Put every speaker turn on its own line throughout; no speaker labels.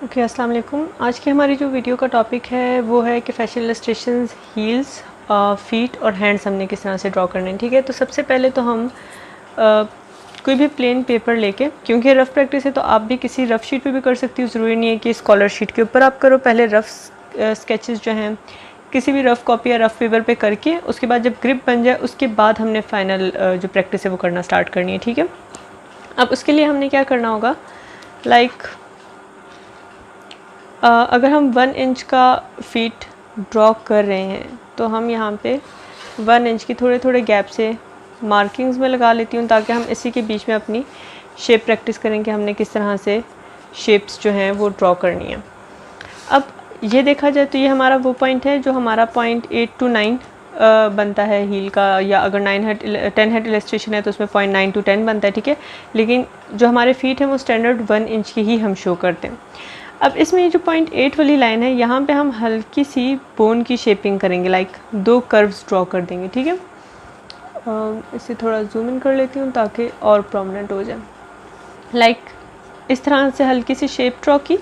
Okay, अस्सलाम वालेकुम। आज की हमारी जो वीडियो का टॉपिक है वो है कि फैशन इलस्ट्रेशंस हील्स, फीट और हैंड्स हमने किस तरह से ड्रॉ करने हैं। ठीक है, तो सबसे पहले तो हम कोई भी प्लेन पेपर लेके, क्योंकि रफ़ प्रैक्टिस है तो आप भी किसी रफ़ शीट पे भी कर सकती हो, ज़रूरी नहीं है कि स्कॉलर शीट के ऊपर आप करो। पहले रफ़ स्केचेस जो हैं किसी भी रफ़ कॉपी या रफ़ पेपर पे करके उसके बाद जब ग्रिप बन जाए उसके बाद हमने फाइनल जो प्रैक्टिस है वो करना स्टार्ट करनी है। ठीक है, अब उसके लिए हमने क्या करना होगा, अगर हम 1 इंच का फीट ड्रॉ कर रहे हैं तो हम यहाँ पे 1 इंच की थोड़े थोड़े गैप से मार्किंग्स में लगा लेती हूँ, ताकि हम इसी के बीच में अपनी शेप प्रैक्टिस करें कि हमने किस तरह से शेप्स जो हैं वो ड्रॉ करनी है। अब ये देखा जाए तो ये हमारा वो पॉइंट है जो हमारा पॉइंट 8 to 9 बनता है हील का, या अगर 10 हेड इलस्ट्रेशन है तो उसमें पॉइंट 9 to 10 बनता है। ठीक है, लेकिन जो हमारे फीट हैं वो स्टैंडर्ड 1 इंच की ही हम शो करते हैं। अब इसमें ये जो पॉइंट 8 वाली लाइन है यहाँ पे हम हल्की सी बोन की शेपिंग करेंगे, लाइक 2 कर्व्स ड्रॉ कर देंगे। ठीक है, इसे थोड़ा जूम इन कर लेती हूँ ताकि और प्रोमिनेंट हो जाए। लाइक इस तरह से हल्की सी शेप ड्रॉ की।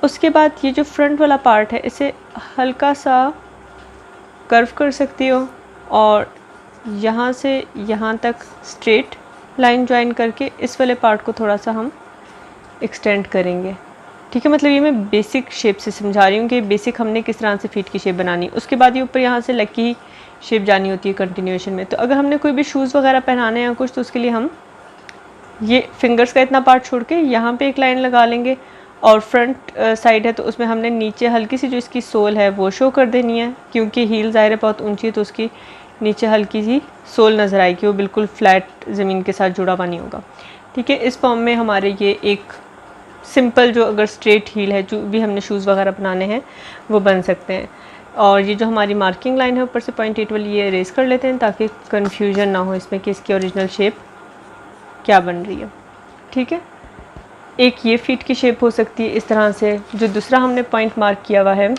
उसके बाद ये जो फ्रंट वाला पार्ट है इसे हल्का सा कर्व कर सकती हो और यहाँ से यहाँ तक स्ट्रेट लाइन ज्वाइन करके इस वाले पार्ट को थोड़ा सा हम एक्सटेंड करेंगे। ठीक है, मतलब ये मैं बेसिक शेप से समझा रही हूँ कि बेसिक हमने किस तरह से फीट की शेप बनानी। उसके बाद ये ऊपर यहाँ से लेग की शेप जानी होती है कंटिन्यूएशन में। तो अगर हमने कोई भी शूज़ वगैरह पहनाने हैं कुछ, तो उसके लिए हम ये फिंगर्स का इतना पार्ट छोड़ के यहाँ पे एक लाइन लगा लेंगे, और फ्रंट साइड है तो उसमें हमने नीचे हल्की सी जो इसकी सोल है वो शो कर देनी है, क्योंकि हील ज़ाहिर है बहुत ऊंची है तो उसकी नीचे हल्की सी सोल नज़र आएगी, वो बिल्कुल फ्लैट ज़मीन के साथ जुड़ा हुआ नहीं होगा। ठीक है, इस फॉर्म में हमारे ये एक सिंपल जो अगर स्ट्रेट हील है जो भी हमने शूज़ वगैरह बनाने हैं वो बन सकते हैं। और ये जो हमारी मार्किंग लाइन है ऊपर से पॉइंट 8 वाली, ये इरेज कर लेते हैं ताकि कन्फ्यूजन ना हो इसमें कि इसकी ओरिजिनल शेप क्या बन रही है। ठीक है, एक ये फीट की शेप हो सकती है इस तरह से। जो दूसरा हमने पॉइंट मार्क किया हुआ है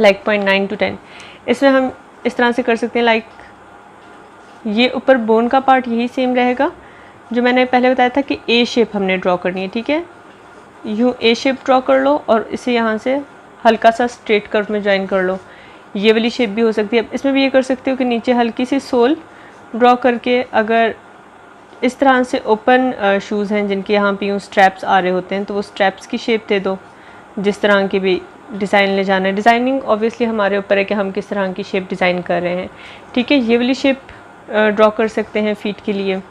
लाइक पॉइंट 9 to 10, इसमें हम इस तरह से कर सकते हैं। लाइक ये ऊपर बोन का पार्ट यही सेम रहेगा जो मैंने पहले बताया था कि ए शेप हमने ड्रॉ करनी है। ठीक है, यूँ ए शेप ड्रॉ कर लो और इसे यहाँ से हल्का सा स्ट्रेट कर्व में ज्वाइन कर लो। ये वाली शेप भी हो सकती है। अब इसमें भी ये कर सकते हो कि नीचे हल्की सी सोल ड्रॉ करके, अगर इस तरह से ओपन शूज़ हैं जिनके यहाँ पे यूँ स्ट्रैप्स आ रहे होते हैं तो वो स्ट्रैप्स की शेप दे दो, जिस तरह की भी डिज़ाइन ले जाना है। डिज़ाइनिंग ऑब्वियसली हमारे ऊपर है कि हम किस तरह की शेप डिज़ाइन कर रहे हैं। ठीक है, ये वाली शेप ड्रॉ कर सकते हैं फीट के लिए।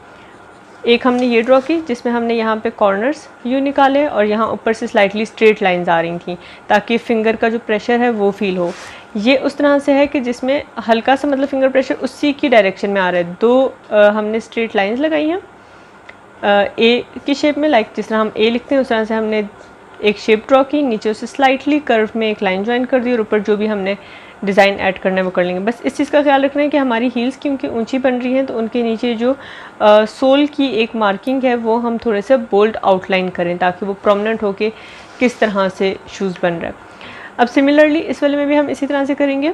एक हमने ये ड्रॉ की जिसमें हमने यहाँ पे कॉर्नर्स यूँ निकाले और यहाँ ऊपर से स्लाइटली स्ट्रेट लाइंस आ रही थी ताकि फिंगर का जो प्रेशर है वो फील हो। ये उस तरह से है कि जिसमें हल्का सा मतलब फिंगर प्रेशर उसी की डायरेक्शन में आ रहा है। दो हमने स्ट्रेट लाइंस लगाई हैं ए की शेप में, लाइक जिस तरह हम ए लिखते हैं उस तरह से हमने एक शेप ड्रॉ की, नीचे उसे स्लाइटली कर्व में एक लाइन ज्वाइन कर दी और ऊपर जो भी हमने डिज़ाइन ऐड करना है वो कर लेंगे। बस इस चीज़ का ख्याल रखना है कि हमारी हील्स क्योंकि ऊंची बन रही हैं तो उनके नीचे जो सोल की एक मार्किंग है वो हम थोड़े से बोल्ड आउटलाइन करें ताकि वो प्रोमिनेंट होके किस तरह से शूज़ बन रहा है। अब सिमिलरली इस वाले में भी हम इसी तरह से करेंगे।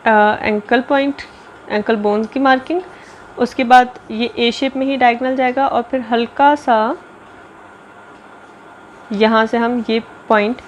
एंकल पॉइंट, एंकल बोन्स की मार्किंग, उसके बाद ये ए शेप में ही डायगोनल जाएगा और फिर हल्का सा यहाँ से हम ये पॉइंट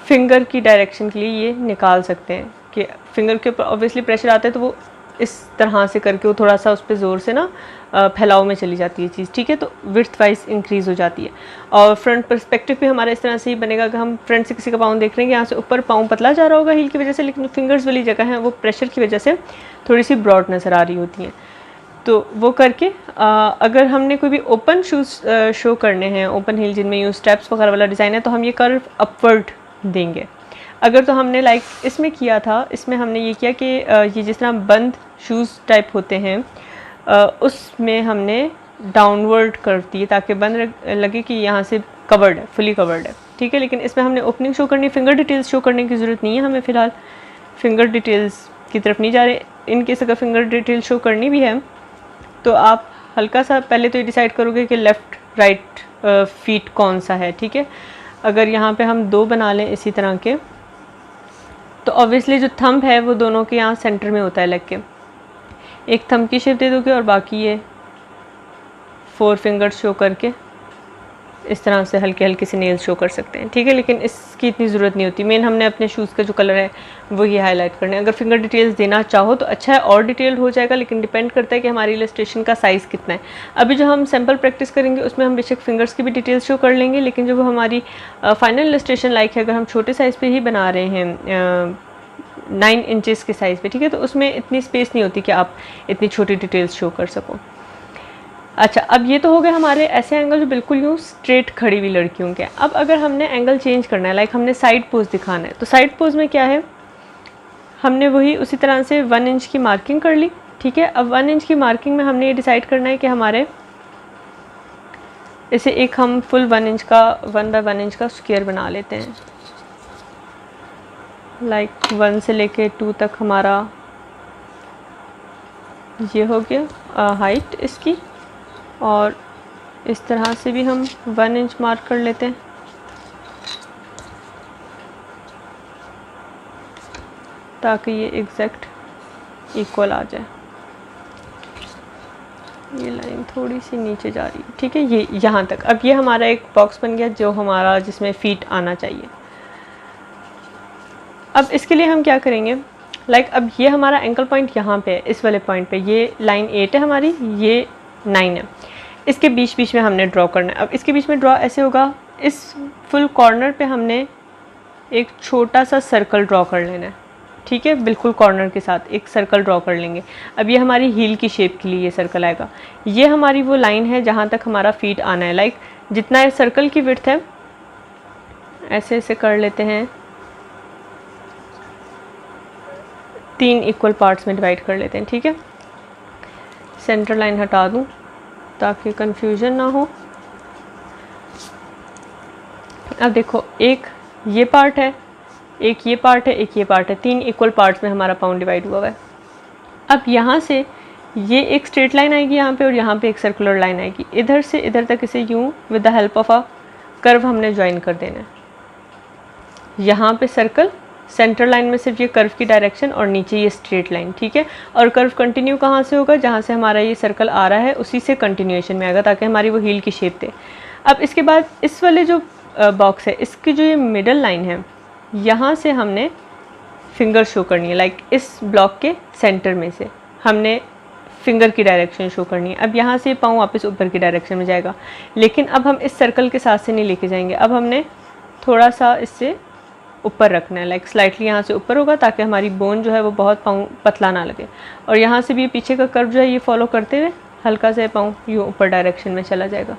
फिंगर की डायरेक्शन के लिए ये निकाल सकते हैं कि फिंगर के ऊपर ऑब्वियसली प्रेशर आता है तो वो इस तरह से करके वो थोड़ा सा उस पर ज़ोर से ना फैलाव में चली जाती है चीज़। ठीक है, तो विड्थ वाइज इंक्रीज़ हो जाती है। और फ्रंट पर्सपेक्टिव भी हमारा इस तरह से ही बनेगा कि हम फ्रंट से किसी का पाँव देख रहे हैं कि यहाँ से ऊपर पाँव पतला जा रहा होगा हील की वजह से, लेकिन फिंगर्स वाली जगह है वो प्रेशर की वजह से थोड़ी सी ब्रॉड नज़र आ रही होती हैं। तो वो करके अगर हमने कोई भी ओपन शूज़ शो करने हैं, ओपन हील जिनमें यूँ स्टेप्स वगैरह वाला डिज़ाइन है, तो हम ये कर्व अपवर्ड देंगे। अगर तो हमने लाइक इसमें किया था, इसमें हमने ये किया कि ये जिस तरह बंद शूज़ टाइप होते हैं उसमें हमने डाउनवर्ड कर्व दिए ताकि बंद लगे कि यहाँ से कवर्ड है, फुली कवर्ड है। ठीक है, लेकिन इसमें हमने ओपनिंग शो करनी, फिंगर डिटेल्स शो करने की ज़रूरत नहीं है हमें फ़िलहाल, फिंगर डिटेल्स की तरफ नहीं जा रहे। इन केस अगर फिंगर डिटेल शो करनी भी है तो आप हल्का सा पहले तो ये डिसाइड करोगे कि लेफ़्ट राइट फीट कौन सा है। ठीक है, अगर यहाँ पे हम 2 बना लें इसी तरह के तो ऑब्वियसली जो थंब है वो दोनों के यहाँ सेंटर में होता है लेग के, एक थंब की शेप दे दोगे और बाकी ये 4 फिंगर्स शो करके इस तरह से हल्के हल्के से नेल्स शो कर सकते हैं, ठीक है। लेकिन इसकी इतनी ज़रूरत नहीं होती, मेन हमने अपने शूज़ का जो कलर है वो ये हाईलाइट करना है। अगर फिंगर डिटेल्स देना चाहो तो अच्छा है और डिटेल्ड हो जाएगा, लेकिन डिपेंड करता है कि हमारी इलस्ट्रेशन का साइज़ कितना है। अभी जो हम सैम्पल प्रैक्टिस करेंगे उसमें हम बेशक फिंगर्स की भी डिटेल्स शो कर लेंगे, लेकिन जो वो हमारी फाइनल इलस्ट्रेशन लाइक है, अगर हम छोटे साइज़ पर ही बना रहे हैं 9 इंचज़ के साइज़ पे, ठीक है, तो उसमें इतनी स्पेस नहीं होती कि आप इतनी छोटी डिटेल्स शो कर सको। अच्छा, अब ये तो हो गए हमारे ऐसे एंगल जो बिल्कुल यूँ स्ट्रेट खड़ी हुई लड़कियों के। अब अगर हमने एंगल चेंज करना है, लाइक हमने साइड पोज दिखाना है, तो साइड पोज में क्या है, हमने वही उसी तरह से 1 इंच की मार्किंग कर ली, ठीक है। अब 1 इंच की मार्किंग में हमने ये डिसाइड करना है कि हमारे इसे एक हम फुल 1 इंच का 1 बाय 1 इंच का स्क्वायर बना लेते हैं। लाइक 1 से लेके 2 तक हमारा ये हो गया हाइट इसकी, और इस तरह से भी हम 1 इंच मार्क कर लेते हैं ताकि ये एग्जैक्ट इक्वल आ जाए। ये लाइन थोड़ी सी नीचे जा रही है, ठीक है, ये यहाँ तक। अब ये हमारा एक बॉक्स बन गया जो हमारा जिसमें फीट आना चाहिए। अब इसके लिए हम क्या करेंगे, लाइक अब ये हमारा एंकल पॉइंट यहाँ पे है, इस वाले पॉइंट पे ये लाइन 8 है हमारी, ये 9 है, इसके बीच बीच में हमने ड्रॉ करना है। अब इसके बीच में ड्रॉ ऐसे होगा, इस फुल कॉर्नर पे हमने एक छोटा सा सर्कल ड्रॉ कर लेना है, ठीक है, बिल्कुल कॉर्नर के साथ एक सर्कल ड्रॉ कर लेंगे। अब ये हमारी हील की शेप के लिए ये सर्कल आएगा, ये हमारी वो लाइन है जहाँ तक हमारा फीट आना है। लाइक जितना सर्कल की विड्थ है ऐसे ऐसे कर लेते हैं, 3 इक्वल पार्ट्स में डिवाइड कर लेते हैं, ठीक है। सेंटर लाइन हटा दूँ ताकि कंफ्यूजन ना हो। अब देखो, एक ये पार्ट है, एक ये पार्ट है, एक ये पार्ट है, 3 इक्वल पार्ट्स में हमारा पाउंड डिवाइड हुआ है। अब यहाँ से ये एक स्ट्रेट लाइन आएगी यहाँ पे, और यहाँ पे एक सर्कुलर लाइन आएगी, इधर से इधर तक इसे यूँ with the help of a curve हमने ज्वाइन कर देना है। यहाँ पे सर्कल, सेंटर लाइन में सिर्फ ये कर्व की डायरेक्शन, और नीचे ये स्ट्रेट लाइन, ठीक है। और कर्व कंटिन्यू कहाँ से होगा, जहाँ से हमारा ये सर्कल आ रहा है उसी से कंटिन्यूएशन में आएगा ताकि हमारी वो हील की शेप दे। अब इसके बाद इस वाले जो बॉक्स है, इसकी जो ये मिडल लाइन है, यहाँ से हमने फिंगर शो करनी है। लाइक इस ब्लॉक के सेंटर में से हमने फिंगर की डायरेक्शन शो करनी है। अब यहाँ से पाँव वापस ऊपर की डायरेक्शन में जाएगा, लेकिन अब हम इस सर्कल के साथ से नहीं लेके जाएंगे, अब हमने थोड़ा सा इससे ऊपर रखना है, लाइक स्लाइटली यहाँ से ऊपर होगा ताकि हमारी बोन जो है वो बहुत पाँव पतला ना लगे। और यहाँ से भी पीछे का कर्व जो है ये फॉलो करते हुए हल्का से पाँव यूँ ऊपर डायरेक्शन में चला जाएगा।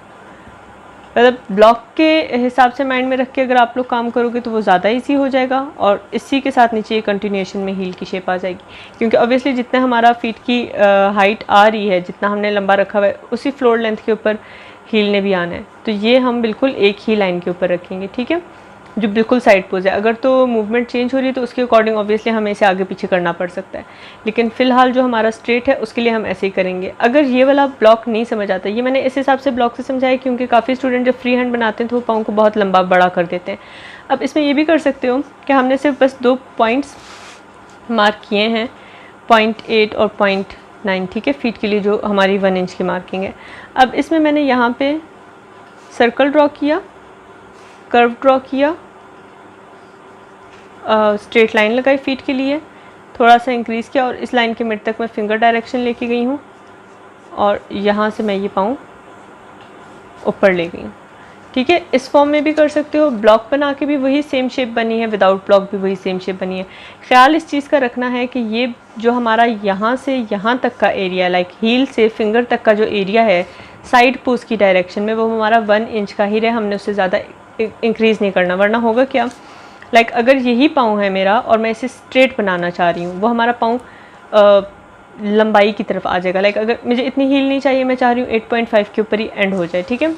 मतलब ब्लॉक के हिसाब से माइंड में रख के अगर आप लोग काम करोगे तो वो ज़्यादा इजी हो जाएगा, और इसी के साथ नीचे कंटिन्यूएशन में हील की शेप आ जाएगी। क्योंकि ऑब्वियसली जितना हमारा फीट की हाइट आ रही है, जितना हमने लंबा रखा हुआ है, उसी फ्लोर लेंथ के ऊपर हील ने भी आना है, तो ये हम बिल्कुल एक ही लाइन के ऊपर रखेंगे, ठीक है, जो बिल्कुल साइड पोज है। अगर तो मूवमेंट चेंज हो रही है तो उसके अकॉर्डिंग ऑब्वियसली हमें इसे आगे पीछे करना पड़ सकता है, लेकिन फ़िलहाल जो हमारा स्ट्रेट है उसके लिए हम ऐसे ही करेंगे। अगर ये वाला ब्लॉक नहीं समझ आता, ये मैंने इस हिसाब से ब्लॉक से समझाया क्योंकि काफ़ी स्टूडेंट जब फ्री हैंड बनाते हैं तो वो पाँव को बहुत लंबा बड़ा कर देते हैं। अब इसमें ये भी कर सकते हो कि हमने सिर्फ बस 2 पॉइंट्स मार्क किए हैं, 0.8 और 0.9, ठीक है, फीट के लिए जो हमारी 1 इंच की मार्किंग है। अब इसमें मैंने यहाँ पे सर्कल ड्रॉ किया, कर्व ड्रॉ किया, स्ट्रेट लाइन लगाई फीट के लिए, थोड़ा सा इंक्रीज़ किया, और इस लाइन के मिड तक मैं फिंगर डायरेक्शन लेके गई हूँ, और यहाँ से मैं ये पाँव ऊपर ले गई हूँ, ठीक है। इस फॉर्म में भी कर सकते हो, ब्लॉक बना के भी वही सेम शेप बनी है, विदाउट ब्लॉक भी वही सेम शेप बनी है। ख्याल इस चीज़ का रखना है कि ये जो हमारा यहाँ से यहाँ तक का एरिया, लाइक हील से फिंगर तक का जो एरिया है साइड पोज की डायरेक्शन में, वो हमारा 1 इंच का ही रहे, हमने उससे ज़्यादा इंक्रीज़ नहीं करना। वरना होगा क्या, लाइक अगर यही पाँव है मेरा और मैं इसे स्ट्रेट बनाना चाह रही हूँ, वो हमारा पाँव लंबाई की तरफ आ जाएगा। लाइक अगर मुझे इतनी हील नहीं चाहिए, मैं चाह रही हूँ 8.5 के ऊपर ही एंड हो जाए, ठीक है।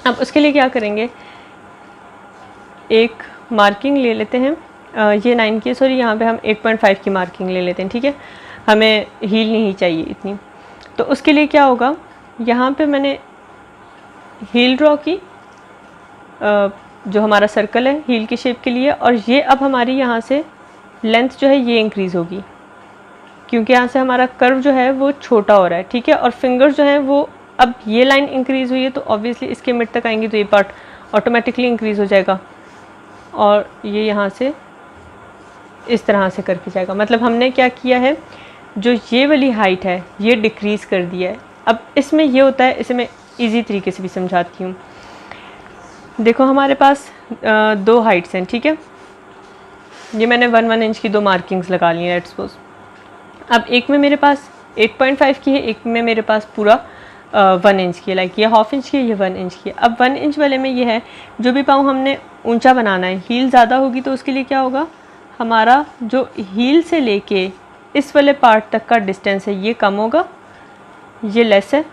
अब उसके लिए क्या करेंगे, एक मार्किंग ले लेते हैं, ये 9 की, सॉरी यहाँ पे हम 8.5 की मार्किंग ले लेते हैं, ठीक है, हमें हील नहीं चाहिए इतनी। तो उसके लिए क्या होगा, यहाँ पे मैंने हील ड्रॉ की, जो हमारा सर्कल है हील की शेप के लिए, और ये अब हमारी यहाँ से लेंथ जो है ये इंक्रीज़ होगी क्योंकि यहाँ से हमारा कर्व जो है वो छोटा हो रहा है, ठीक है, और फिंगर जो है वो अब ये लाइन इंक्रीज़ हुई है तो ऑब्वियसली इसके मिड तक आएंगी तो ये पार्ट ऑटोमेटिकली इंक्रीज़ हो जाएगा और ये यहाँ से इस तरह से करके जाएगा। मतलब हमने क्या किया है, जो ये वाली हाइट है ये डिक्रीज़ कर दिया है। अब इसमें ये होता है, इसे मैं इजी तरीके से भी समझाती हूँ। देखो हमारे पास दो हाइट्स हैं, ठीक है। ये मैंने 1 इंच की दो मार्किंग्स लगा ली हैं लेट्स सपोज। अब एक में मेरे पास 8.5 की है, एक में मेरे पास पूरा 1 इंच की है। लाइक ये हाफ इंच की है, ये 1 इंच की है। अब 1 इंच वाले में ये है, जो भी पाँव हमने ऊंचा बनाना है, हील ज़्यादा होगी तो उसके लिए क्या होगा, हमारा जो हील से लेके इस वाले पार्ट तक का डिस्टेंस है ये कम होगा, ये लेस है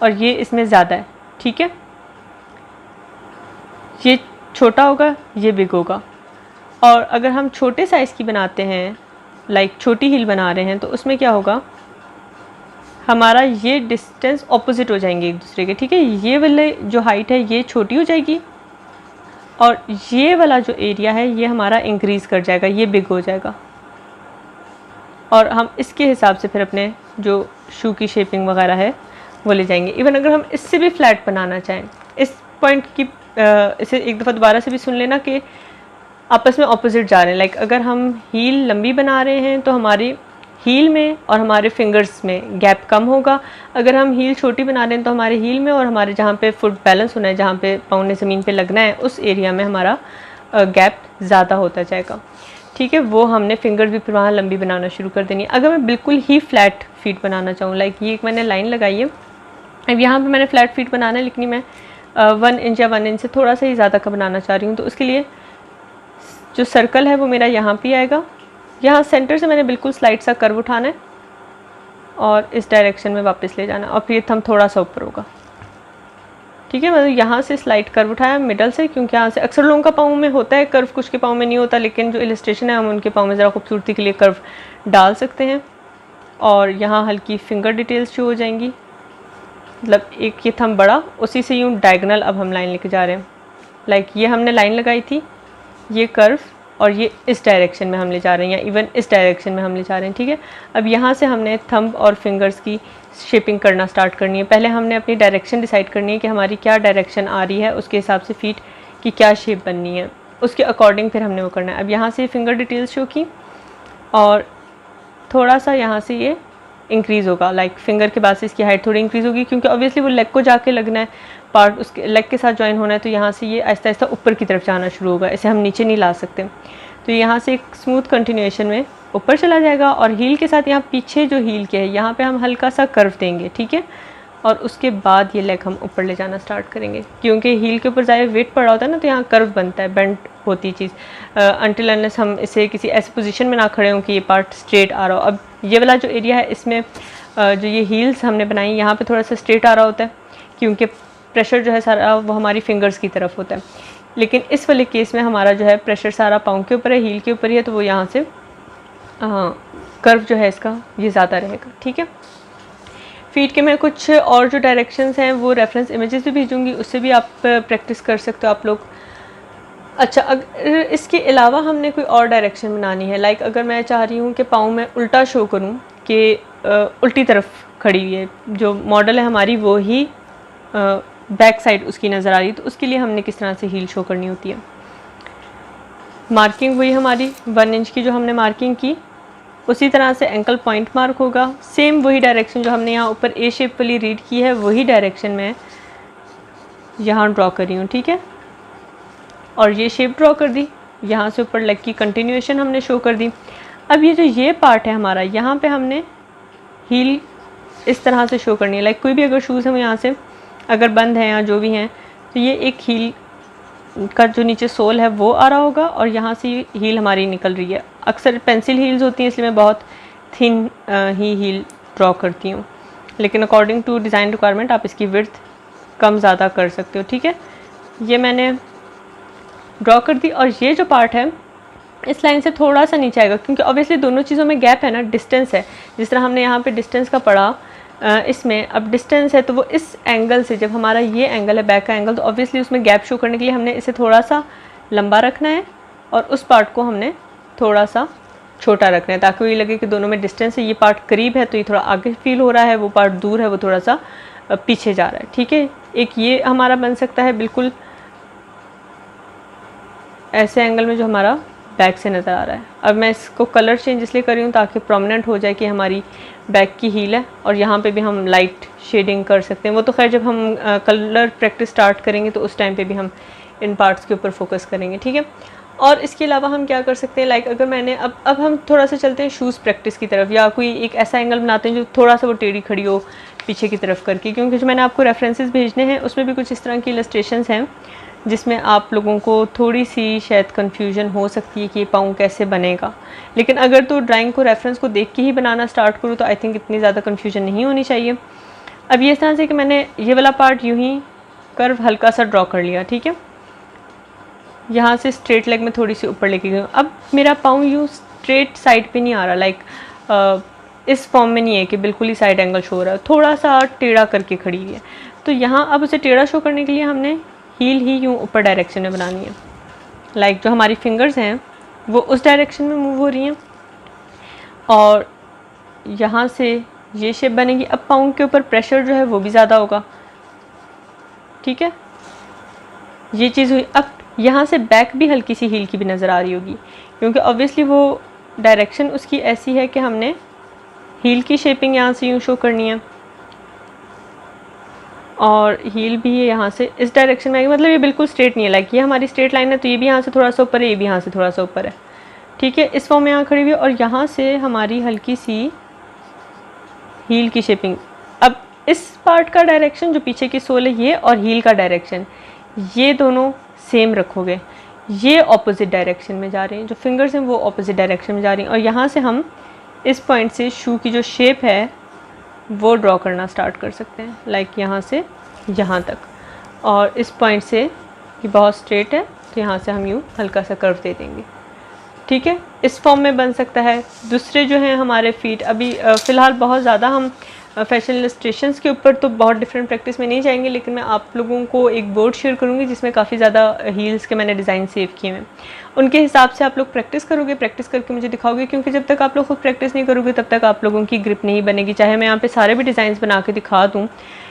और ये इसमें ज़्यादा है, ठीक है। ये छोटा होगा, ये बिग होगा। और अगर हम छोटे साइज़ की बनाते हैं, लाइक छोटी हील बना रहे हैं, तो उसमें क्या होगा, हमारा ये डिस्टेंस ऑपोजिट हो जाएंगे एक दूसरे के, ठीक है। ये वाले जो हाइट है ये छोटी हो जाएगी और ये वाला जो एरिया है ये हमारा इंक्रीज़ कर जाएगा, ये बिग हो जाएगा। और हम इसके हिसाब से फिर अपने जो शू की शेपिंग वगैरह है वो ले जाएंगे। इवन अगर हम इससे भी फ्लैट बनाना चाहें, इस पॉइंट की इसे एक दफ़ा दोबारा से भी सुन लेना कि आपस में ऑपोजिट जा रहे हैं। लाइक अगर हम हील लंबी बना रहे हैं तो हमारी हील में और हमारे फिंगर्स में गैप कम होगा। अगर हम हील छोटी बना रहे हैं तो हमारे हील में और हमारे जहाँ पे फुट बैलेंस होना है, जहाँ पे पाँव ने ज़मीन पे लगना है, उस एरिया में हमारा गैप ज़्यादा होता जाएगा, ठीक है। वो हमने फिंगर भी फिर वहाँ लंबी बनाना शुरू कर देनी है। अगर मैं बिल्कुल ही फ्लैट फीट बनाना चाहूँ, लाइक ये एक मैंने लाइन लगाई है, अब यहाँ पे मैंने फ्लैट फीट बनाना है, लेकिन मैं 1 इंच या 1 इंच से थोड़ा सा ही ज़्यादा का बनाना चाह रही हूँ। तो उसके लिए जो सर्कल है वो मेरा यहाँ पे आएगा। यहाँ सेंटर से मैंने बिल्कुल स्लाइड सा कर्व उठाना है और इस डायरेक्शन में वापस ले जाना है और फिर थंब थोड़ा सा ऊपर होगा, ठीक है। मतलब यहाँ से स्लाइड कर्व उठाया मिडल से, क्योंकि यहाँ से अक्सर लोगों का पाँव में होता है कर्व, कुछ के पाँव में नहीं होता, लेकिन जो इलस्ट्रेशन है हम उनके पाँव में ज़रा खूबसूरती के लिए कर्व डाल सकते हैं। और यहाँ हल्की फिंगर डिटेल्स शो हो जाएंगी। मतलब एक ये थंब बड़ा, उसी से यूँ डायगनल अब हम लाइन लेके जा रहे हैं। लाइक ये हमने लाइन लगाई थी, ये कर्व, और ये इस डायरेक्शन में हम ले जा रहे हैं या इवन इस डायरेक्शन में हम ले जा रहे हैं, ठीक है। अब यहाँ से हमने थंब और फिंगर्स की शेपिंग करना स्टार्ट करनी है। पहले हमने अपनी डायरेक्शन डिसाइड करनी है कि हमारी क्या डायरेक्शन आ रही है, उसके हिसाब से फीट की क्या शेप बननी है, उसके अकॉर्डिंग फिर हमने वो करना है। अब यहाँ से फिंगर डिटेल्स शो की और थोड़ा सा यहाँ से ये इंक्रीज़ होगा। लाइक फिंगर के बाद से इसकी हाइट थोड़ी इंक्रीज़ होगी, क्योंकि ऑब्वियसली वो लेग को जाके लगना है, पार्ट उसके लेग के साथ ज्वाइन होना है। तो यहाँ से ये आहिस्ता आहिस्ता ऊपर की तरफ जाना शुरू होगा, इसे हम नीचे नहीं ला सकते। तो यहाँ से एक स्मूथ कंटिन्यूएशन में ऊपर चला जाएगा और हील के साथ यहाँ पीछे जो हील के है यहाँ पे हम हल्का सा कर्व देंगे, ठीक है। और उसके बाद ये लेग हम ऊपर ले जाना स्टार्ट करेंगे, क्योंकि हील के ऊपर ज़्यादा वेट पड़ा होता है ना, तो यहाँ कर्व बनता है, बेंड होती चीज़, अनटिल अनलेस हम इसे किसी ऐसी पोजीशन में ना खड़े हों कि ये पार्ट स्ट्रेट आ रहा हो। अब ये वाला जो एरिया है इसमें जो ये हील्स हमने बनाई यहाँ पे थोड़ा सा स्ट्रेट आ रहा होता है, क्योंकि प्रेशर जो है सारा वो हमारी फिंगर्स की तरफ होता है। लेकिन इस वाले केस में हमारा जो है प्रेशर सारा पाँव के ऊपर है, हील के ऊपर ही है, तो वो यहाँ से कर्व जो है इसका ये ज़्यादा रहेगा, ठीक है। फीट के मैं कुछ और जो डायरेक्शंस हैं वो रेफरेंस इमेजेस भी भेजूँगी, उससे भी आप प्रैक्टिस कर सकते हो आप लोग। अच्छा, अगर इसके अलावा हमने कोई और डायरेक्शन बनानी है, लाइक अगर मैं चाह रही हूँ कि पाँव में उल्टा शो करूँ कि उल्टी तरफ खड़ी हुई है, जो मॉडल है हमारी वो ही बैक साइड उसकी नज़र आ रही है, तो उसके लिए हमने किस तरह से हील शो करनी होती है। मार्किंग वही हमारी 1 इंच की जो हमने मार्किंग की, उसी तरह से एंकल पॉइंट मार्क होगा, सेम वही डायरेक्शन जो हमने यहाँ ऊपर ए शेप वाली रीड की है वही डायरेक्शन में यहाँ ड्रॉ कर रही हूँ, ठीक है। और ये शेप ड्रॉ कर दी, यहाँ से ऊपर लेग की कंटिन्यूएशन हमने शो कर दी। अब ये जो ये पार्ट है हमारा, यहाँ पे हमने हील इस तरह से शो करनी है। लाइक कोई भी अगर शूज़ हम यहाँ से अगर बंद हैं या जो भी हैं, तो ये एक हील का जो नीचे सोल है वो आ रहा होगा और यहाँ से हील हमारी निकल रही है। अक्सर पेंसिल हील्स होती हैं, इसलिए मैं बहुत थिन ही हील ड्रॉ करती हूँ, लेकिन अकॉर्डिंग टू डिज़ाइन रिक्वायरमेंट आप इसकी विड्थ कम ज़्यादा कर सकते हो, ठीक है। ये मैंने ड्रॉ कर दी और ये जो पार्ट है इस लाइन से थोड़ा सा नीचे आएगा, क्योंकि ऑब्वियसली दोनों चीज़ों में गैप है ना, डिस्टेंस है। जिस तरह हमने यहाँ पे डिस्टेंस का पढ़ा, इसमें अब डिस्टेंस है, तो वो इस एंगल से, जब हमारा ये एंगल है बैक का एंगल, तो ऑब्वियसली उसमें गैप शो करने के लिए हमने इसे थोड़ा सा लंबा रखना है और उस पार्ट को हमने थोड़ा सा छोटा रखना है, ताकि ये लगे कि दोनों में डिस्टेंस है। ये पार्ट करीब है तो ये थोड़ा आगे फील हो रहा है, वो पार्ट दूर है वो थोड़ा सा पीछे जा रहा है, ठीक है। एक ये हमारा बन सकता है बिल्कुल ऐसे एंगल में जो हमारा बैक से नज़र आ रहा है। अब मैं इसको कलर चेंज इसलिए कर रही हूँ ताकि प्रोमिनेंट हो जाए कि हमारी बैक की हील है, और यहाँ पे भी हम लाइट शेडिंग कर सकते हैं। वो तो खैर जब हम कलर प्रैक्टिस स्टार्ट करेंगे तो उस टाइम पे भी हम इन पार्ट्स के ऊपर फोकस करेंगे, ठीक है। और इसके अलावा हम क्या कर सकते हैं, लाइक अगर मैंने अब हम थोड़ा सा चलते हैं शूज़ प्रैक्टिस की तरफ, या कोई एक ऐसा एंगल बनाते हैं जो थोड़ा सा वो टेढ़ी खड़ी हो पीछे की तरफ करके, क्योंकि जो मैंने आपको रेफरेंसेस भेजने हैं उसमें भी कुछ इस तरह की इलस्ट्रेशंस हैं जिसमें आप लोगों को थोड़ी सी शायद कन्फ्यूजन हो सकती है कि ये पाँव कैसे बनेगा। लेकिन अगर तो ड्राइंग को रेफरेंस को देख के ही बनाना स्टार्ट करूँ तो आई थिंक इतनी ज़्यादा कन्फ्यूजन नहीं होनी चाहिए। अब ये इस तरह से कि मैंने ये वाला पार्ट यूँ ही कर्व हल्का सा ड्रॉ कर लिया, ठीक है। यहाँ से स्ट्रेट लेग में थोड़ी सी ऊपर लेके गई। अब मेरा पाँव यूँ स्ट्रेट साइड पे नहीं आ रहा, लाइक इस फॉर्म में नहीं है कि बिल्कुल ही साइड एंगल शो हो रहा है, थोड़ा सा टेढ़ा करके खड़ी हुई है। तो यहाँ अब उसे टेढ़ा शो करने के लिए हमने हील ही यूँ ऊपर डायरेक्शन में बनानी है, लाइक जो हमारी फिंगर्स हैं वो उस डायरेक्शन में मूव हो रही हैं, और यहाँ से ये शेप बनेगी। अब पाँव के ऊपर प्रेशर जो है वो भी ज़्यादा होगा, ठीक है। ये चीज़ हुई। अब यहाँ से बैक भी हल्की सी हील की भी नज़र आ रही होगी, क्योंकि ऑब्वियसली वो डायरेक्शन उसकी ऐसी है कि हमने हील की शेपिंग यहाँ से यूँ शो करनी है, और हील भी यहाँ से इस डायरेक्शन में आएगी। मतलब ये बिल्कुल स्ट्रेट नहीं है, लाइक ये हमारी स्ट्रेट लाइन है तो ये भी यहाँ से थोड़ा सा ऊपर है, ये भी यहाँ से थोड़ा सा ऊपर है, ठीक है। इस फॉर्म में यहाँ खड़ी हुई है, और यहाँ से हमारी हल्की सी हील की शेपिंग। अब इस पार्ट का डायरेक्शन जो पीछे की सोल है ये, और हील का डायरेक्शन ये दोनों सेम रखोगे, ये ऑपोजिट डायरेक्शन में जा रहे हैं, जो फिंगर्स हैं वो ऑपोजिट डायरेक्शन में जा रही हैं। और यहाँ से हम इस पॉइंट से शू की जो शेप है वो ड्रॉ करना स्टार्ट कर सकते हैं, लाइक यहाँ से यहाँ तक, और इस पॉइंट से ये बहुत स्ट्रेट है तो यहाँ से हम यूँ हल्का सा कर्व दे देंगे, ठीक है। इस फॉर्म में बन सकता है। दूसरे जो हैं हमारे फीट, अभी फ़िलहाल बहुत ज़्यादा हम फैशन इलस्ट्रेशंस के ऊपर तो बहुत डिफरेंट प्रैक्टिस में नहीं जाएंगे, लेकिन मैं आप लोगों को एक बोर्ड शेयर करूँगी जिसमें काफ़ी ज़्यादा हील्स के मैंने डिज़ाइन सेव किए हैं। उनके हिसाब से आप लोग प्रैक्टिस करोगे, प्रैक्टिस करके मुझे दिखाओगे, क्योंकि जब तक आप लोग खुद प्रैक्टिस नहीं करोगे तब तक आप लोगों की ग्रिप नहीं बनेगी। चाहे मैं यहाँ पे सारे भी डिज़ाइन बना के दिखा दूँ,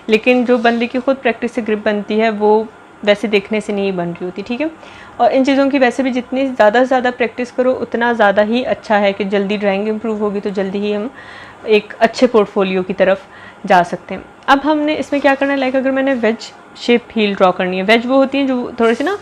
लेकिन जो बंदे की खुद प्रैक्टिस से ग्रिप बनती है वो वैसे देखने से नहीं बन रही होती, ठीक है। और इन चीज़ों की वैसे भी जितनी ज़्यादा से ज़्यादा प्रैक्टिस करो उतना ज़्यादा ही अच्छा है कि जल्दी ड्राइंग इम्प्रूव होगी, तो जल्दी ही हम एक अच्छे पोर्टफोलियो की तरफ जा सकते हैं। अब हमने इसमें क्या करना है, लाइक अगर मैंने वेज शेप हील ड्रॉ करनी है, वेज वो होती हैं जो थोड़ी सी ना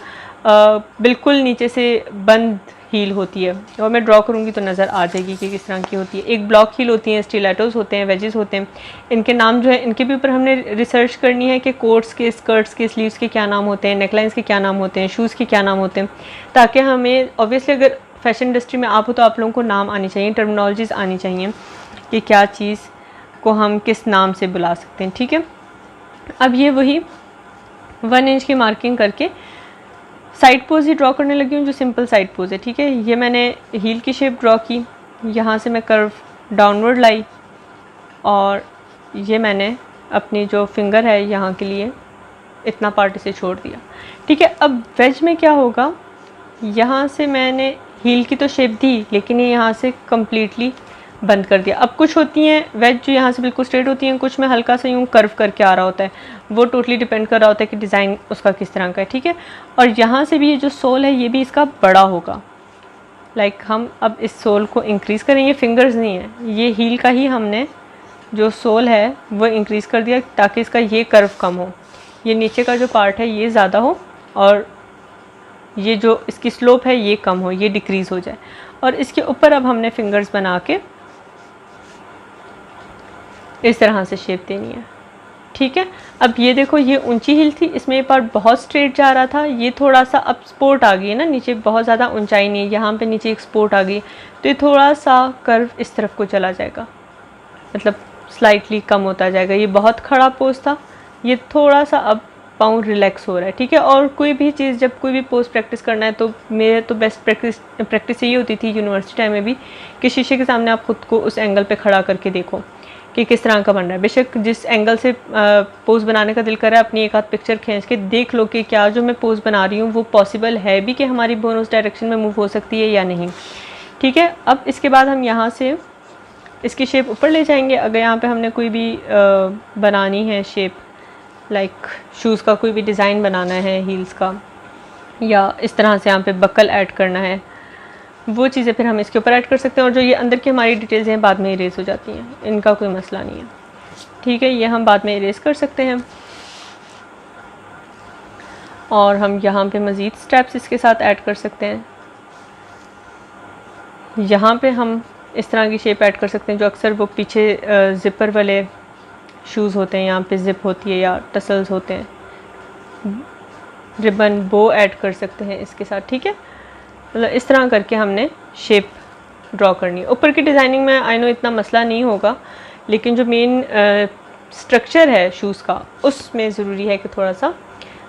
बिल्कुल नीचे से बंद हील होती है, और मैं ड्रॉ करूँगी तो नज़र आ जाएगी कि किस तरह की होती है। एक ब्लॉक हील होती हैं, स्टिलेटोज़ होते हैं, वेजेस होते हैं। इनके नाम जो है इनके भी ऊपर हमने रिसर्च करनी है कि कोट्स के, स्कर्ट्स के, स्लीव्स के क्या नाम होते हैं, नेकलाइंस के क्या नाम होते हैं, शूज़ के क्या नाम होते हैं, ताकि हमें ऑब्वियसली अगर फैशन इंडस्ट्री में आप हो तो आप लोगों को नाम आनी चाहिए, टर्मिनोलॉजीज़ आनी चाहिए कि क्या चीज़ को हम किस नाम से बुला सकते हैं, ठीक है। अब ये वही 1 इंच की मार्किंग करके साइड पोज ही ड्रॉ करने लगी हूँ, जो सिंपल साइड पोज है, ठीक है। ये मैंने हील की शेप ड्रॉ की, यहाँ से मैं कर्व डाउनवर्ड लाई, और ये मैंने अपनी जो फिंगर है यहाँ के लिए इतना पार्ट इसे छोड़ दिया, ठीक है। अब वेज में क्या होगा, यहाँ से मैंने हील की तो शेप दी, लेकिन ये यहाँ से कम्प्लीटली बंद कर दिया। अब कुछ होती हैं वेज जो यहाँ से बिल्कुल स्ट्रेट होती हैं, कुछ में हल्का सा यूँ कर्व करके आ रहा होता है, वो टोटली डिपेंड कर रहा होता है कि डिज़ाइन उसका किस तरह का है, ठीक है। और यहाँ से भी ये जो सोल है ये भी इसका बड़ा होगा, लाइक हम अब इस सोल को इंक्रीज़ करेंगे, फिंगर्स नहीं है, ये हील का ही हमने जो सोल है वो इंक्रीज़ कर दिया ताकि इसका ये कर्व कम हो, ये नीचे का जो पार्ट है ये ज़्यादा हो, और ये जो इसकी स्लोप है ये कम हो, ये डिक्रीज़ हो जाए। और इसके ऊपर अब हमने फिंगर्स बना के इस तरह से शेप देनी है, ठीक है। अब ये देखो, ये ऊंची हील थी, इसमें ये पार्ट बहुत स्ट्रेट जा रहा था, ये थोड़ा सा अब स्पोर्ट आ गई है ना, नीचे बहुत ज़्यादा ऊंचाई नहीं है, यहाँ पे नीचे एक स्पोर्ट आ गई, तो ये थोड़ा सा कर्व इस तरफ को चला जाएगा, मतलब स्लाइटली कम होता जाएगा। ये बहुत खड़ा पोज था, ये थोड़ा सा अब पाँव रिलैक्स हो रहा है, ठीक है। और कोई भी चीज़ जब कोई भी पोज प्रैक्टिस करना है तो मेरे तो बेस्ट प्रैक्टिस यही होती थी यूनिवर्सिटी टाइम में भी, कि शीशे के सामने आप खुद को उस एंगल पे खड़ा करके देखो कि किस तरह का बन रहा है। बेशक जिस एंगल से पोज़ बनाने का दिल कर रहा है, अपनी एक आध पिक्चर खींच के देख लो कि क्या जो मैं पोज़ बना रही हूँ वो पॉसिबल है भी कि हमारी बोन उस डायरेक्शन में मूव हो सकती है या नहीं, ठीक है। अब इसके बाद हम यहाँ से इसकी शेप ऊपर ले जाएंगे। अगर यहाँ पे हमने कोई भी बनानी है शेप, लाइक शूज़ का कोई भी डिज़ाइन बनाना है हील्स का, या इस तरह से यहाँ पे बकल ऐड करना है, वो चीज़ें फिर हम इसके ऊपर ऐड कर सकते हैं। और जो ये अंदर की हमारी डिटेल्स हैं बाद में इरेज हो जाती हैं, इनका कोई मसला नहीं है, ठीक है, ये हम बाद में इरेज कर सकते हैं। और हम यहाँ पे मज़ीद स्टेप्स इसके साथ ऐड कर सकते हैं। यहाँ पे हम इस तरह की शेप ऐड कर सकते हैं जो अक्सर वो पीछे ज़िपर वाले शूज़ होते हैं, यहाँ पे ज़िप होती है या टसल्स होते हैं, रिबन बो ऐड कर सकते हैं इसके साथ, ठीक है। मतलब इस तरह करके हमने शेप ड्रॉ करनी है। ऊपर की डिज़ाइनिंग में आई नो इतना मसला नहीं होगा, लेकिन जो मेन स्ट्रक्चर है शूज़ का उसमें ज़रूरी है कि थोड़ा सा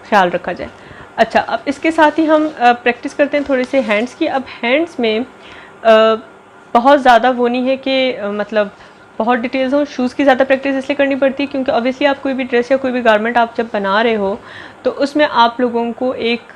ख्याल रखा जाए। अच्छा, अब इसके साथ ही हम प्रैक्टिस करते हैं थोड़े से हैंड्स की। अब हैंड्स में बहुत ज़्यादा वो नहीं है कि मतलब बहुत डिटेल्स हो। शूज़ की ज़्यादा प्रैक्टिस इसलिए करनी पड़ती है क्योंकि ऑब्वियसली आप कोई भी ड्रेस या कोई भी गारमेंट आप जब बना रहे हो तो उसमें आप लोगों को एक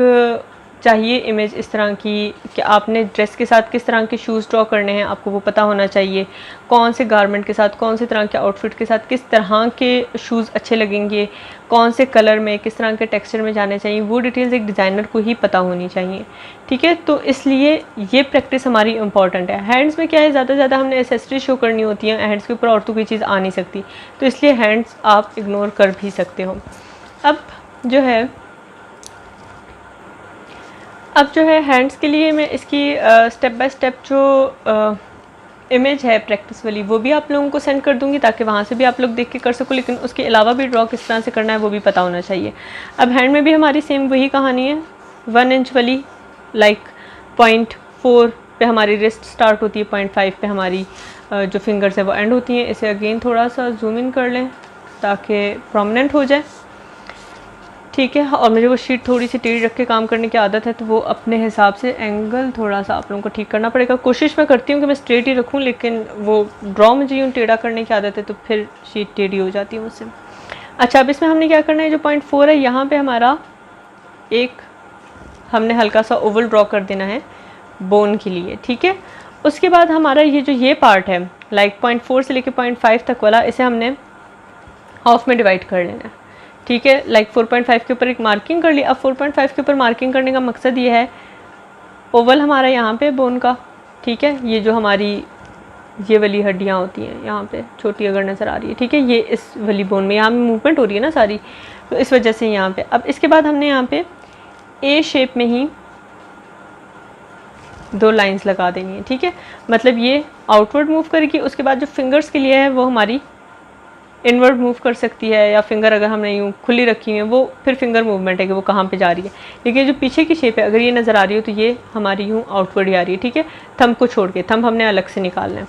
चाहिए इमेज इस तरह की कि आपने ड्रेस के साथ किस तरह के शूज़ ड्रॉ करने हैं, आपको वो पता होना चाहिए। कौन से गारमेंट के साथ, कौन से तरह के आउटफिट के साथ किस तरह के शूज़ अच्छे लगेंगे, कौन से कलर में, किस तरह के टेक्सचर में जाने चाहिए, वो डिटेल्स एक डिज़ाइनर को ही पता होनी चाहिए, ठीक है। तो इसलिए ये प्रैक्टिस हमारी इंपॉर्टेंट है। हैंड्स में क्या है, ज़्यादा से ज़्यादा हमने एसेसरी शो करनी होती है, हैंड्स के ऊपर और तो कोई चीज़ आ नहीं सकती, तो इसलिए हैंड्स आप इग्नोर कर भी सकते हो। अब जो है हैंड्स के लिए मैं इसकी स्टेप बाय स्टेप जो इमेज है प्रैक्टिस वाली वो भी आप लोगों को सेंड कर दूंगी ताकि वहाँ से भी आप लोग देख के कर सको, लेकिन उसके अलावा भी ड्रॉ किस तरह से करना है वो भी पता होना चाहिए। अब हैंड में भी हमारी सेम वही कहानी है, 1 इंच वाली, लाइक 0.4 पे हमारी रिस्ट स्टार्ट होती है, 0.5 पे हमारी जो फिंगर्स है वो एंड होती हैं। इसे अगेन थोड़ा सा जूम इन कर लें ताकि प्रोमिनेंट हो जाए, ठीक है। और मुझे वो शीट थोड़ी सी टेढ़ी रख के काम करने की आदत है, तो वो अपने हिसाब से एंगल थोड़ा सा आप लोगों को ठीक करना पड़ेगा। कोशिश मैं करती हूँ कि मैं स्ट्रेट ही रखूँ, लेकिन वो ड्रॉ मुझे यूँ टेढ़ा करने की आदत है तो फिर शीट टेढ़ी हो जाती है मुझसे। अच्छा, अब इसमें हमने क्या करना है, जो 0.4 है यहाँ पे हमारा एक हमने हल्का सा ओवल ड्रॉ कर देना है बोन के लिए, ठीक है। उसके बाद हमारा ये पार्ट है लाइक 0.4 से लेके 0.5 तक वाला, इसे हमने हाफ में डिवाइड कर लेना है, ठीक है। लाइक 4.5 के ऊपर एक मार्किंग कर ली। अब 4.5 के ऊपर मार्किंग करने का मकसद ये है, ओवल हमारा यहाँ पे बोन का, ठीक है, ये जो हमारी ये वाली हड्डियाँ होती हैं यहाँ पे छोटी अगर नज़र आ रही है, ठीक है, ये इस वाली बोन में यहाँ मूवमेंट हो रही है ना सारी, तो इस वजह से यहाँ पे। अब इसके बाद हमने यहाँ पे ए शेप में ही 2 लाइंस लगा देनी है, ठीक है। मतलब ये आउटवर्ड मूव करेगी, उसके बाद जो फिंगर्स के लिए है वो हमारी इनवर्ड मूव कर सकती है, या फिंगर अगर हमने यूँ खुली रखी है वो फिर फिंगर मूवमेंट है कि वो कहाँ पे जा रही है। लेकिन जो पीछे की शेप है अगर ये नज़र आ रही हो तो ये हमारी यूँ आउटवर्ड ही आ रही है, ठीक है। थंब को छोड़ के, थंब हमने अलग से निकालना है।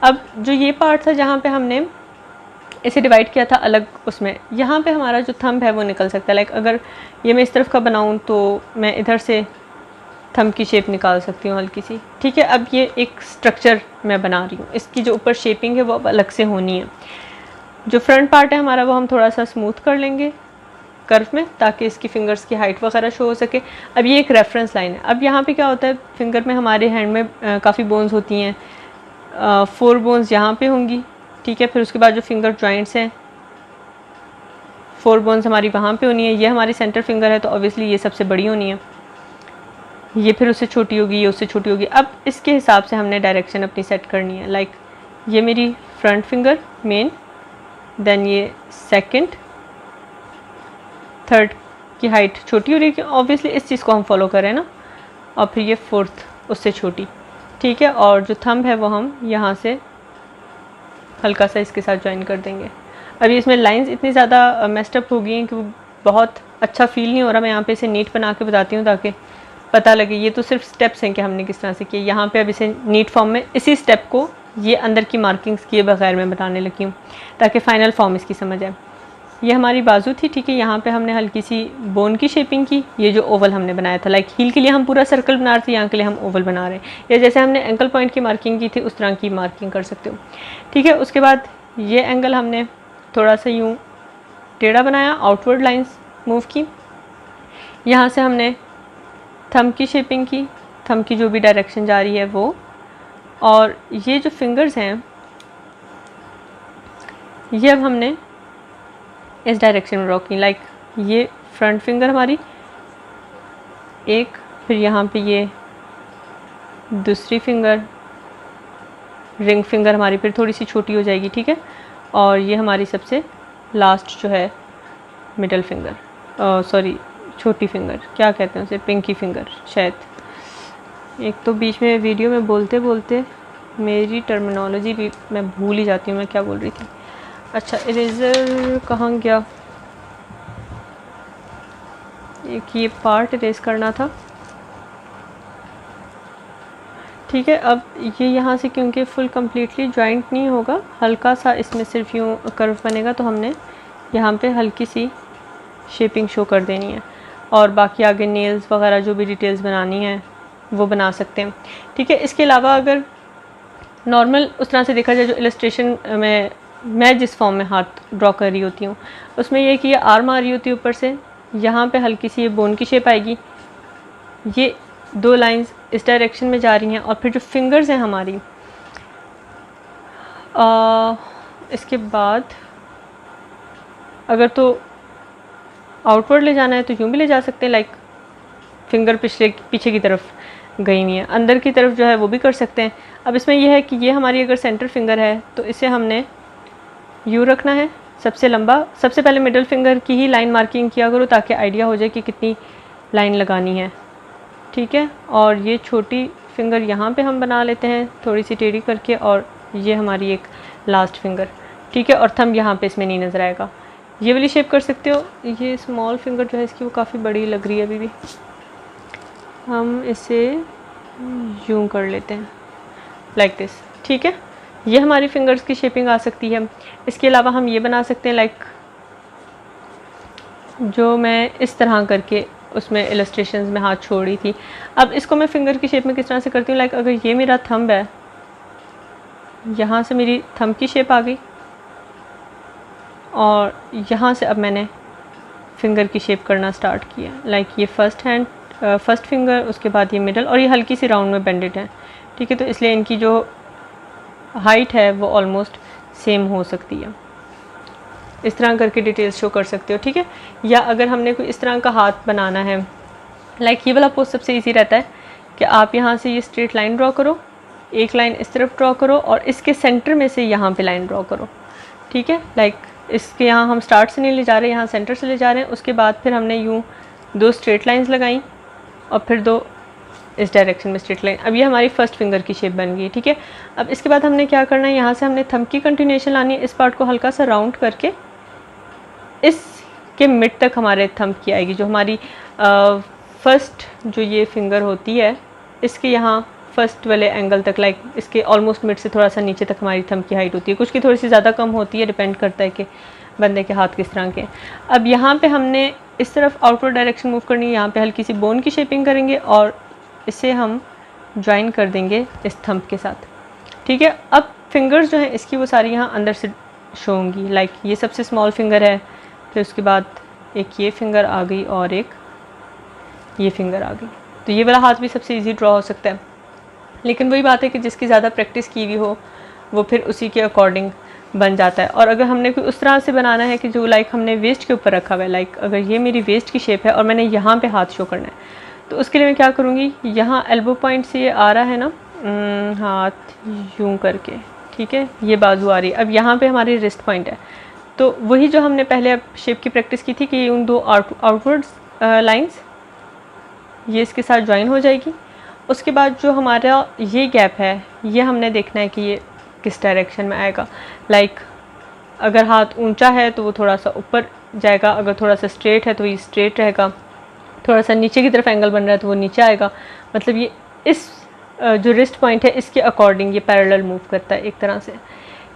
अब जो ये पार्ट था जहाँ पे हमने इसे डिवाइड किया था अलग, उसमें यहाँ पे हमारा जो थंब है वो निकल सकता है। लाइक अगर ये मैं इस तरफ का बनाऊँ तो मैं इधर से थंब की शेप निकाल सकती हूँ हल्की सी, ठीक है। अब ये एक स्ट्रक्चर मैं बना रही हूँ, इसकी जो ऊपर शेपिंग है वो अब अलग से होनी है। जो फ्रंट पार्ट है हमारा वो हम थोड़ा सा स्मूथ कर लेंगे कर्व में ताकि इसकी फिंगर्स की हाइट वगैरह शो हो सके। अब ये एक रेफरेंस लाइन है। अब यहाँ पे क्या होता है, फिंगर में हमारे हैंड में काफ़ी बोन्स होती हैं, 4 बोन्स यहाँ पे होंगी, ठीक है। फिर उसके बाद जो फिंगर जॉइंट्स हैं 4 बोन्स हमारी वहाँ पे होनी है। ये हमारी सेंटर फिंगर है तो ऑब्वियसली ये सबसे बड़ी होनी है, ये फिर उससे छोटी होगी, ये उससे छोटी होगी। अब इसके हिसाब से हमने डायरेक्शन अपनी सेट करनी है। लाइक ये मेरी फ्रंट फिंगर मेन, देन ये सेकंड, थर्ड की हाइट छोटी हो रही है ऑब्वियसली इस चीज़ को हम फॉलो करें ना, और फिर ये फोर्थ उससे छोटी, ठीक है। और जो थंब है वो हम यहाँ से हल्का सा इसके साथ ज्वाइन कर देंगे। अभी इसमें लाइंस इतनी ज़्यादा मेस्ड अप हो गई हैं कि वो बहुत अच्छा फील नहीं हो रहा। मैं यहाँ पे इसे नीट बना के बताती हूँ ताकि पता लगे। ये तो सिर्फ स्टेप्स हैं कि हमने किस तरह से किए। यहाँ पे अब इसे नीट फॉर्म में इसी स्टेप को ये अंदर की मार्किंग्स किए बगैर मैं बताने लगी हूँ ताकि फ़ाइनल फॉर्म इसकी समझ आए। ये हमारी बाजू थी, ठीक है। यहाँ पे हमने हल्की सी बोन की शेपिंग की। ये जो ओवल हमने बनाया था, लाइक हील के लिए हम पूरा सर्कल बना रहे थे, यहाँ के लिए हम ओवल बना रहे हैं। या जैसे हमने एंकल पॉइंट की मार्किंग की थी उस तरह की मार्किंग कर सकते हो, ठीक है। उसके बाद ये एंगल हमने थोड़ा सा यूँ टेढ़ा बनाया, आउटवर्ड लाइंस मूव की। यहाँ से हमने थंब की शेपिंग की, थंब की जो भी डायरेक्शन जा रही है वो। और ये जो फिंगर्स हैं ये अब हमने इस डायरेक्शन में ड्रॉ की, लाइक ये फ्रंट फिंगर हमारी एक, फिर यहाँ पे ये दूसरी फिंगर, रिंग फिंगर हमारी फिर थोड़ी सी छोटी हो जाएगी, ठीक है। और ये हमारी सबसे लास्ट जो है मिडल फिंगर, सॉरी छोटी फिंगर, क्या कहते हैं उसे, पिंकी फिंगर शायद। एक तो बीच में वीडियो में बोलते बोलते मेरी टर्मिनोलॉजी भी मैं भूल ही जाती हूँ मैं क्या बोल रही थी। अच्छा, इरेज़र कहाँ गया, एक ये पार्ट इरेज करना था, ठीक है। अब ये यहाँ से क्योंकि फुल कम्प्लीटली जॉइंट नहीं होगा, हल्का सा इसमें सिर्फ यूँ कर्व बनेगा, तो हमने यहाँ पे हल्की सी शेपिंग शो कर देनी है, और बाकी आगे नेल्स वगैरह जो भी डिटेल्स बनानी है वो बना सकते हैं, ठीक है। इसके अलावा अगर नॉर्मल उस तरह से देखा जाए, जो इलस्ट्रेशन में मैं जिस फॉर्म में हाथ ड्रॉ कर रही होती हूँ उसमें ये कि ये आर्म आ रही होती है ऊपर से, यहाँ पे हल्की सी ये बोन की शेप आएगी, ये दो लाइंस इस डायरेक्शन में जा रही हैं, और फिर जो फिंगर्स हैं हमारी, इसके बाद अगर तो आउटवर्ड ले जाना है तो यूँ भी ले जा सकते हैं, लाइक फिंगर पीछे की तरफ गई हुई है, अंदर की तरफ जो है वो भी कर सकते हैं। अब इसमें यह है कि ये हमारी अगर सेंटर फिंगर है तो इसे हमने यूँ रखना है सबसे लंबा। सबसे पहले मिडल फिंगर की ही लाइन मार्किंग किया करो ताकि आइडिया हो जाए कि कितनी लाइन लगानी है, ठीक है। और ये छोटी फिंगर यहाँ पे हम बना लेते हैं थोड़ी सी टेढ़ी करके, और ये हमारी एक लास्ट फिंगर, ठीक है। और थंब यहाँ पे इसमें नहीं नज़र आएगा, ये वाली शेप कर सकते हो। ये स्मॉल फिंगर जो है इसकी वो काफ़ी बड़ी लग रही है अभी भी, हम इसे यूँ कर लेते हैं लाइक दिस, ठीक है। ये हमारी फिंगर्स की शेपिंग आ सकती है। इसके अलावा हम ये बना सकते हैं, लाइक जो मैं इस तरह करके उसमें इलस्ट्रेशंस में हाथ छोड़ रही थी। अब इसको मैं फिंगर की शेप में किस तरह से करती हूँ, लाइक अगर ये मेरा थंब है, यहाँ से मेरी थंब की शेप आ गई, और यहाँ से अब मैंने फिंगर की शेप करना स्टार्ट किया, लाइक ये फर्स्ट फिंगर, उसके बाद ये मिडल, और ये हल्की सी राउंड में बेंडेड है, ठीक है। तो इसलिए इनकी जो हाइट है वो ऑलमोस्ट सेम हो सकती है। इस तरह करके डिटेल्स शो कर सकते हो, ठीक है। या अगर हमने कोई इस तरह का हाथ बनाना है, लाइक ये वाला पोज सबसे इजी रहता है कि आप यहाँ से ये स्ट्रेट लाइन ड्रॉ करो, एक लाइन इस तरफ ड्रॉ करो, और इसके सेंटर में से यहाँ पे लाइन ड्रॉ करो, ठीक है। लाइक इसके यहाँ हम स्टार्ट से नहीं ले जा रहे, यहाँ सेंटर से ले जा रहे हैं। उसके बाद फिर हमने यूँ दो स्ट्रेट लाइन्स लगाई, और फिर दो इस डायरेक्शन में स्ट्रेट लाइन। अब ये हमारी फर्स्ट फिंगर की शेप बन गई, ठीक है। अब इसके बाद हमने क्या करना है, यहाँ से हमने थंब की कंटिन्यूएशन लानी है, इस पार्ट को हल्का सा राउंड करके इसके मिड तक हमारे थंब की आएगी। जो हमारी फर्स्ट जो ये फिंगर होती है, इसके यहाँ फर्स्ट वाले एंगल तक, लाइक इसके ऑलमोस्ट मिड से थोड़ा सा नीचे तक हमारी थंब की हाइट होती है। कुछ की थोड़ी सी ज़्यादा कम होती है, डिपेंड करता है कि बंदे के हाथ किस तरह के। अब यहाँ पे हमने इस तरफ आउटवर्ड डायरेक्शन मूव करनी है, यहाँ पे हल्की सी बोन की शेपिंग करेंगे, और इसे हम ज्वाइन कर देंगे इस थंब के साथ, ठीक है। अब फिंगर्स जो हैं इसकी वो सारी यहाँ अंदर से शो होंगी, लाइक ये सबसे स्मॉल फिंगर है, फिर उसके बाद एक ये फिंगर आ गई, और एक ये फिंगर आ गई। तो ये वाला हाथ भी सबसे इजी ड्रॉ हो सकता है, लेकिन वही बात है कि जिसकी ज़्यादा प्रैक्टिस की हुई हो वो फिर उसी के अकॉर्डिंग बन जाता है। और अगर हमने कोई उस तरह से बनाना है कि जो लाइक हमने वेस्ट के ऊपर रखा हुआ है, लाइक अगर ये मेरी वेस्ट की शेप है और मैंने यहाँ पे हाथ शो करना है, तो उसके लिए मैं क्या करूँगी, यहाँ एल्बो पॉइंट से ये आ रहा है ना हाथ यूँ करके, ठीक है, ये बाजू आ रही है। अब यहाँ पे हमारी रिस्ट पॉइंट है, तो वही जो हमने पहले अब शेप की प्रैक्टिस की थी कि उन दो आउटवर्ड्स लाइंस ये इसके साथ ज्वाइन हो जाएगी। उसके बाद जो हमारा ये गैप है, ये हमने देखना है कि ये किस डायरेक्शन में आएगा। लाइक अगर हाथ ऊंचा है तो वो थोड़ा सा ऊपर जाएगा, अगर थोड़ा सा स्ट्रेट है तो ये स्ट्रेट रहेगा, थोड़ा सा नीचे की तरफ एंगल बन रहा है तो वो नीचे आएगा। मतलब ये इस जो रिस्ट पॉइंट है इसके अकॉर्डिंग ये पैरेलल मूव करता है एक तरह से,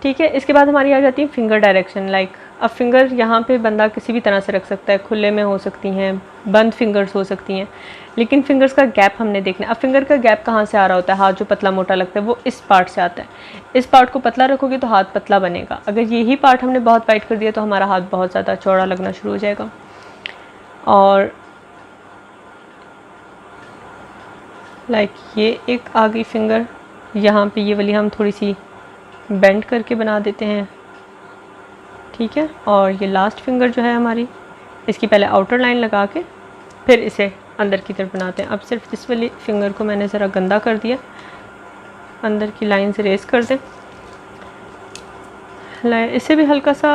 ठीक है। इसके बाद हमारी आ जाती है फिंगर डायरेक्शन। लाइक अब फिंगर यहाँ पे बंदा किसी भी तरह से रख सकता है, खुले में हो सकती हैं, बंद फिंगर्स हो सकती हैं, लेकिन फिंगर्स का गैप हमने देखना है। अब फिंगर का गैप कहाँ से आ रहा होता है, हाथ जो पतला मोटा लगता है वो इस पार्ट से आता है। इस पार्ट को पतला रखोगे तो हाथ पतला बनेगा, अगर यही पार्ट हमने बहुत टाइट कर दिया तो हमारा हाथ बहुत ज़्यादा चौड़ा लगना शुरू हो जाएगा। और लाइक ये एक आ गई फिंगर, यहाँ पे ये वाली हम थोड़ी सी बेंड करके बना देते हैं, ठीक है। और ये लास्ट फिंगर जो है हमारी, इसकी पहले आउटर लाइन लगा के फिर इसे अंदर की तरफ बनाते हैं। अब सिर्फ इस वाली फिंगर को मैंने ज़रा गंदा कर दिया, अंदर की लाइन से रेस कर दें, इसे भी हल्का सा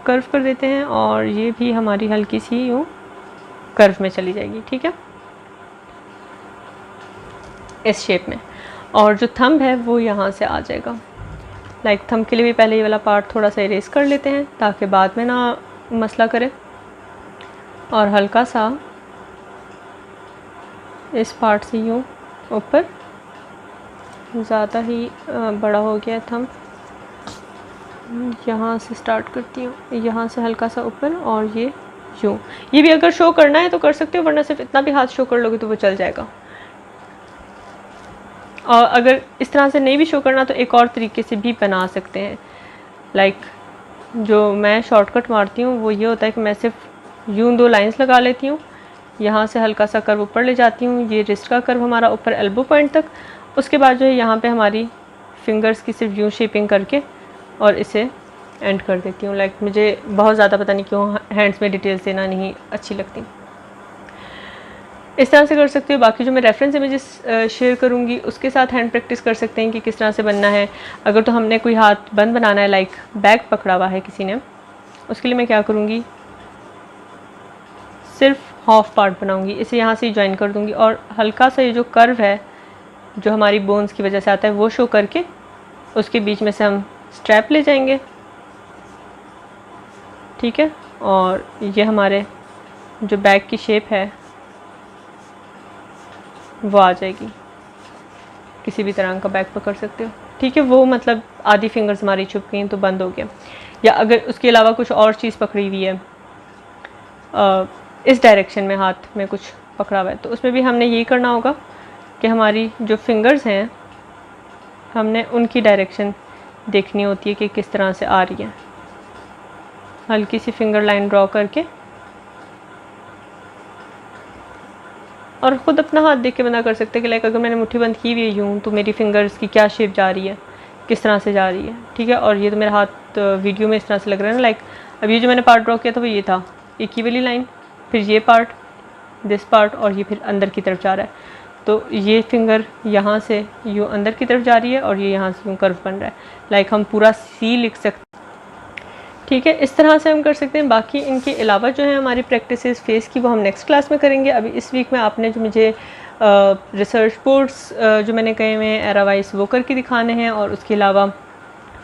कर्व कर देते हैं और ये भी हमारी हल्की सी यूँ कर्व में चली जाएगी, ठीक है, इस शेप में। और जो थंब है वो यहाँ से आ जाएगा। लाइक थंब के लिए भी पहले ये वाला पार्ट थोड़ा सा इरेज कर लेते हैं ताकि बाद में ना मसला करे। और हल्का सा इस पार्ट से यूँ ऊपर, ज़्यादा ही बड़ा हो गया थंब, यहाँ से स्टार्ट करती हूँ, यहाँ से हल्का सा ऊपर और ये यूँ। ये भी अगर शो करना है तो कर सकते हो, वरना सिर्फ इतना भी हाथ शो कर लोगे तो वो चल जाएगा। और अगर इस तरह से नहीं भी शो करना तो एक और तरीके से भी बना सकते हैं। लाइक जो मैं शॉर्टकट मारती हूँ वो ये होता है कि मैं सिर्फ यूँ 2 लाइंस लगा लेती हूँ, यहाँ से हल्का सा कर्व ऊपर ले जाती हूँ, ये रिस्ट का कर्व हमारा ऊपर एल्बो पॉइंट तक। उसके बाद जो है यहाँ पे हमारी फिंगर्स की सिर्फ यूँ शेपिंग करके और इसे एंड कर देती हूँ। लाइक मुझे बहुत ज़्यादा पता नहीं क्यों हैंड्स में डिटेल्स देना नहीं अच्छी लगती, इस तरह से कर सकते हो। बाकी जो मैं रेफरेंस इमेजेस शेयर करूँगी उसके साथ हैंड प्रैक्टिस कर सकते हैं कि किस तरह से बनना है। अगर तो हमने कोई हाथ बंद बनाना है, लाइक बैग पकड़ा हुआ है किसी ने, उसके लिए मैं क्या करूँगी, सिर्फ हाफ पार्ट बनाऊँगी, इसे यहाँ से ज्वाइन कर दूँगी और हल्का सा ये जो कर्व है जो हमारी बोन्स की वजह से आता है वो शो करके उसके बीच में से हम स्ट्रैप ले जाएंगे, ठीक है। और ये हमारे जो बैग की शेप है वो आ जाएगी। किसी भी तरह का बैग पकड़ सकते हो, ठीक है। वो मतलब आधी फिंगर्स हमारी छुप गई तो बंद हो गया। या अगर उसके अलावा कुछ और चीज़ पकड़ी हुई है, इस डायरेक्शन में हाथ में कुछ पकड़ा हुआ है, तो उसमें भी हमने यही करना होगा कि हमारी जो फिंगर्स हैं हमने उनकी डायरेक्शन देखनी होती है कि किस तरह से आ रही है। हल्की सी फिंगर लाइन ड्रॉ करके और ख़ुद अपना हाथ देख के बंदा कर सकते हैं कि लाइक अगर मैंने मुट्ठी बंद की हुई है यूँ तो मेरी फिंगर्स की क्या शेप जा रही है, किस तरह से जा रही है, ठीक है। और ये तो मेरा हाथ वीडियो में इस तरह से लग रहा है ना, लाइक अब ये जो मैंने पार्ट ड्रॉ किया था वो ये था, एक ही वाली लाइन, फिर ये पार्ट, दिस पार्ट, और ये फिर अंदर की तरफ जा रहा है। तो ये फिंगर यहाँ से यूँ अंदर की तरफ जा रही है और ये यहाँ से यूँ कर्व बन रहा है। लाइक हम पूरा सी लिख सकते हैं, ठीक है। इस तरह से हम कर सकते हैं। बाकी इनके अलावा जो है हमारी प्रैक्टिसेस फेस की वो हम नेक्स्ट क्लास में करेंगे। अभी इस वीक में आपने जो मुझे रिसर्च बोर्ड्स जो मैंने कहे हुए हैं एरावाइज वो करके दिखाने हैं, और उसके अलावा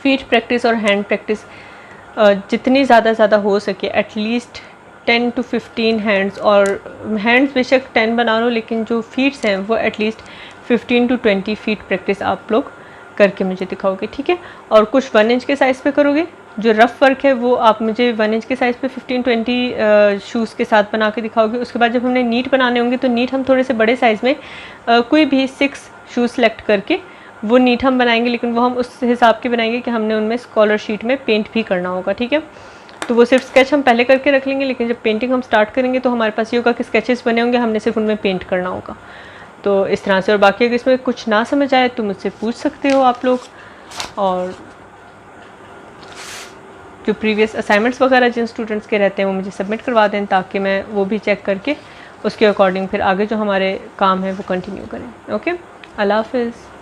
फीट प्रैक्टिस और हैंड प्रैक्टिस जितनी ज़्यादा हो सके, एटलीस्ट 10 to 15 हैंड्स, और हैंड्स बेशक 10 बना लो लेकिन जो फीट्स हैं वो एटलीस्ट 15 to 20 फीट प्रैक्टिस आप लोग करके मुझे दिखाओगे, ठीक है। और कुछ 1 इंच के साइज़ पे करोगे, जो रफ़ वर्क है वो आप मुझे 1 इंच के साइज़ पे 15-20 शूज़ के साथ बना के दिखाओगे। उसके बाद जब हमने नीट बनाने होंगे तो नीट हम थोड़े से बड़े साइज़ में कोई भी 6 शूज़ सेलेक्ट करके वो नीट हम बनाएंगे, लेकिन वो हम उस हिसाब के बनाएंगे कि हमने उनमें स्कॉलर शीट में पेंट भी करना होगा, ठीक है। तो वो सिर्फ स्केच हम पहले करके रख लेंगे, लेकिन जब पेंटिंग हम स्टार्ट करेंगे तो हमारे पास ये होगा कि स्केचेस बने होंगे, हमने सिर्फ उनमें पेंट करना होगा। तो इस तरह से। और बाकी अगर इसमें कुछ ना समझ आए तो मुझसे पूछ सकते हो आप लोग, और जो प्रीवियस असाइनमेंट्स वगैरह जिन स्टूडेंट्स के रहते हैं वो मुझे सबमिट करवा दें, ताकि मैं वो भी चेक करके उसके अकॉर्डिंग फिर आगे जो हमारे काम है वो कंटिन्यू करें। ओके, अल्लाह हाफ़िज़।